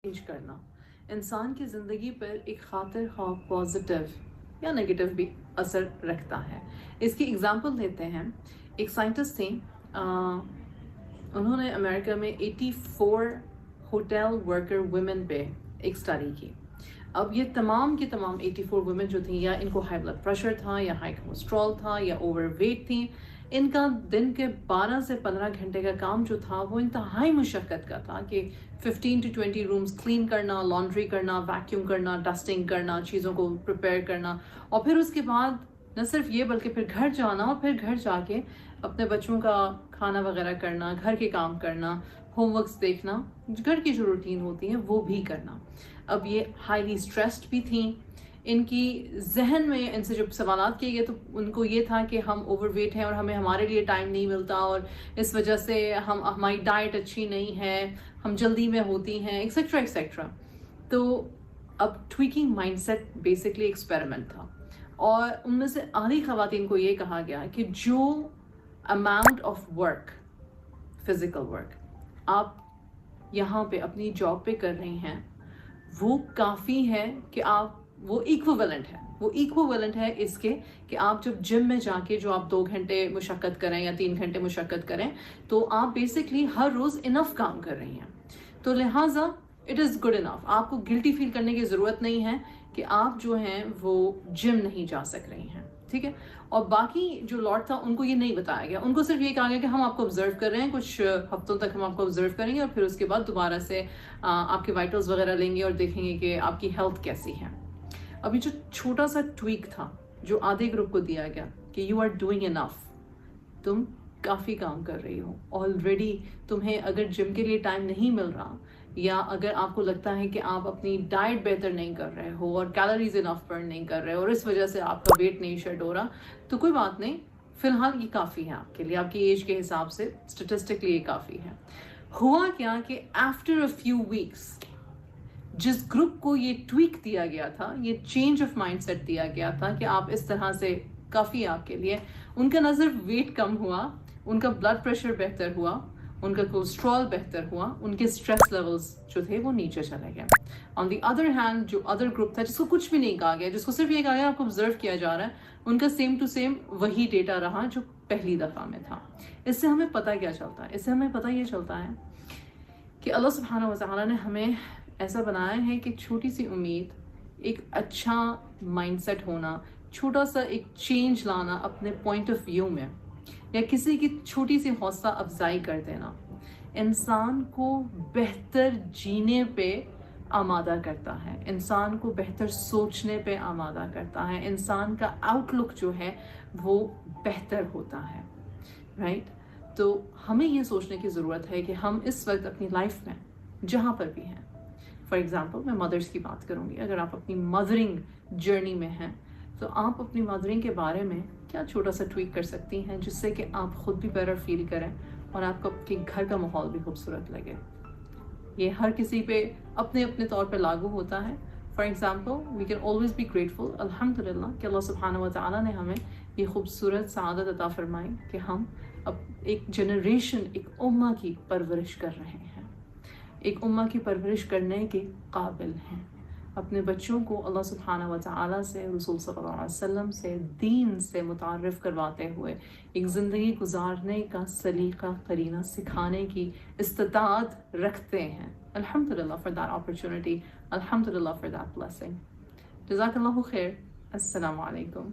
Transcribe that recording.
Change کرنا انسان کی زندگی پر ایک خاطر خواہ پازیٹیو یا نگیٹو بھی اثر رکھتا ہے. اس کی اگزامپل دیتے ہیں. ایک سائنٹسٹ تھیں، انہوں نے امریکہ میں 84 ہوٹل ورکر ویمن پہ ایک اسٹڈی کی. اب یہ تمام کی تمام 84 ویمن جو تھیں، یا ان کو ہائی بلڈ پریشر تھا، یا ہائی کولیسٹرول تھا، یا اوور ویٹ تھیں. ان کا دن کے 12 سے 15 گھنٹے کا کام جو تھا وہ انتہائی مشقت کا تھا کہ 15 to 20 رومز کلین کرنا، لانڈری کرنا، ویکیوم کرنا، ڈسٹنگ کرنا، چیزوں کو پریپیئر کرنا، اور پھر اس کے بعد نہ صرف یہ بلکہ پھر گھر جانا، اور پھر گھر جا کے اپنے بچوں کا کھانا وغیرہ کرنا، گھر کے کام کرنا، ہوم ورکس دیکھنا، گھر کی جو روٹین ہوتی ہے وہ بھی کرنا. اب یہ ہائیلی اسٹریسڈ بھی تھیں. ان کی ذہن میں ان سے جب سوالات کیے گئے تو ان کو یہ تھا کہ ہم اوور ویٹ ہیں اور ہمیں ہمارے لیے ٹائم نہیں ملتا، اور اس وجہ سے ہماری ڈائٹ اچھی نہیں ہے، ہم جلدی میں ہوتی ہیں، ایکسیٹرا ایکسیٹرا. تو اب tweaking mind set basically experiment تھا، اور ان میں سے آدھی خواتین کو یہ کہا گیا کہ جو amount of work, physical work آپ یہاں پہ اپنی جاب پہ کر رہی ہیں وہ کافی ہے کہ آپ وہ ایکویولنٹ ہے اس کے کہ آپ جب جم میں جا کے جو آپ 2 گھنٹے مشقت کریں یا 3 گھنٹے مشقت کریں تو آپ بیسکلی ہر روز انف کام کر رہی ہیں. تو لہٰذا اٹ از گڈ انف. آپ کو گلٹی فیل کرنے کی ضرورت نہیں ہے کہ آپ جو ہیں وہ جم نہیں جا سک رہی ہیں، ٹھیک ہے. اور باقی جو لاٹ تھا ان کو یہ نہیں بتایا گیا، ان کو صرف یہ کہا گیا کہ ہم آپ کو آبزرو کر رہے ہیں، کچھ ہفتوں تک ہم آپ کو آبزرو کریں گے، اور پھر اس کے بعد دوبارہ سے آپ کے وائٹلز وغیرہ لیں گے اور دیکھیں گے کہ آپ کی ہیلتھ کیسی ہے. ابھی جو چھوٹا سا ٹویک تھا جو آدھے گروپ کو دیا گیا کہ یو آر ڈوئنگ انف، تم کافی کام کر رہی ہو آلریڈی. تمہیں اگر جم کے لیے ٹائم نہیں مل رہا، یا اگر آپ کو لگتا ہے کہ آپ اپنی ڈائٹ بہتر نہیں کر رہے ہو اور کیلوریز انف برن نہیں کر رہے ہو اور اس وجہ سے آپ کا ویٹ نہیں شیڈ ہو رہا، تو کوئی بات نہیں، فی الحال یہ کافی ہے آپ کے لیے، آپ کی ایج کے حساب سے اسٹیٹسٹکلی یہ کافی ہے. ہوا کیا کہ آفٹر اے فیو ویکس جس گروپ کو یہ ٹویک دیا گیا تھا، یہ چینج آف مائنڈ سیٹ دیا گیا تھا کہ آپ اس طرح سے کافی آپ کے لیے، ان کا نہ صرف ویٹ کم ہوا، ان کا بلڈ پریشر بہتر ہوا، ان کا کولیسٹرول بہتر ہوا، ان کے اسٹریس لیولز جو تھے وہ نیچے چلے گئے. آن دی ادر ہینڈ جو ادر گروپ تھا جس کو کچھ بھی نہیں کہا گیا، جس کو صرف یہ کہا گیا آپ کو آبزرو کیا جا رہا ہے، ان کا سیم ٹو سیم وہی ڈیٹا رہا جو پہلی دفعہ میں تھا. اس سے ہمیں پتہ کیا چلتا ہے؟ اس سے ہمیں پتہ یہ چلتا ہے کہ اللہ سبحانہ و تعالیٰ نے ہمیں ایسا بنایا ہے کہ چھوٹی سی امید، ایک اچھا مائنڈ سیٹ ہونا، چھوٹا سا ایک چینج لانا اپنے پوائنٹ آف ویو میں، یا کسی کی چھوٹی سی حوصلہ افزائی کر دینا، انسان کو بہتر جینے پہ آمادہ کرتا ہے، انسان کو بہتر سوچنے پہ آمادہ کرتا ہے، انسان کا آؤٹ لک جو ہے وہ بہتر ہوتا ہے، رائٹ. تو ہمیں یہ سوچنے کی ضرورت ہے کہ ہم اس وقت اپنی لائف میں جہاں پر بھی ہیں، فار ایگزامپل میں مدرس کی بات کروں گی، اگر آپ اپنی مدرنگ جرنی میں ہیں تو آپ اپنی مدرنگ کے بارے میں کیا چھوٹا سا ٹویک کر سکتی ہیں جس سے کہ آپ خود بھی بیٹر فیل کریں اور آپ کو آپ کے گھر کا ماحول بھی خوبصورت لگے. یہ ہر کسی پہ اپنے اپنے طور پہ لاگو ہوتا ہے. For example we can always be grateful الحمد للہ کہ اللہ سبحانہ و تعالیٰ نے ہمیں یہ خوبصورت سعادت عطا فرمائی کہ ہم اب ایک جنریشن، ایک امہ کی پرورش کر رہے ہیں، ایک امہ کی پرورش کرنے کے قابل ہیں. اپنے بچوں کو اللہ سبحانہ و تعالیٰ سے، رسول صلی اللہ علیہ وسلم سے، دین سے متعارف کرواتے ہوئے ایک زندگی گزارنے کا سلیقہ قرینہ سکھانے کی استطاعت رکھتے ہیں. الحمدللہ فار دیٹ اپرچونٹی، الحمدللہ فار دیٹ بلیسنگ. جزاک اللہ خیر. السلام علیکم.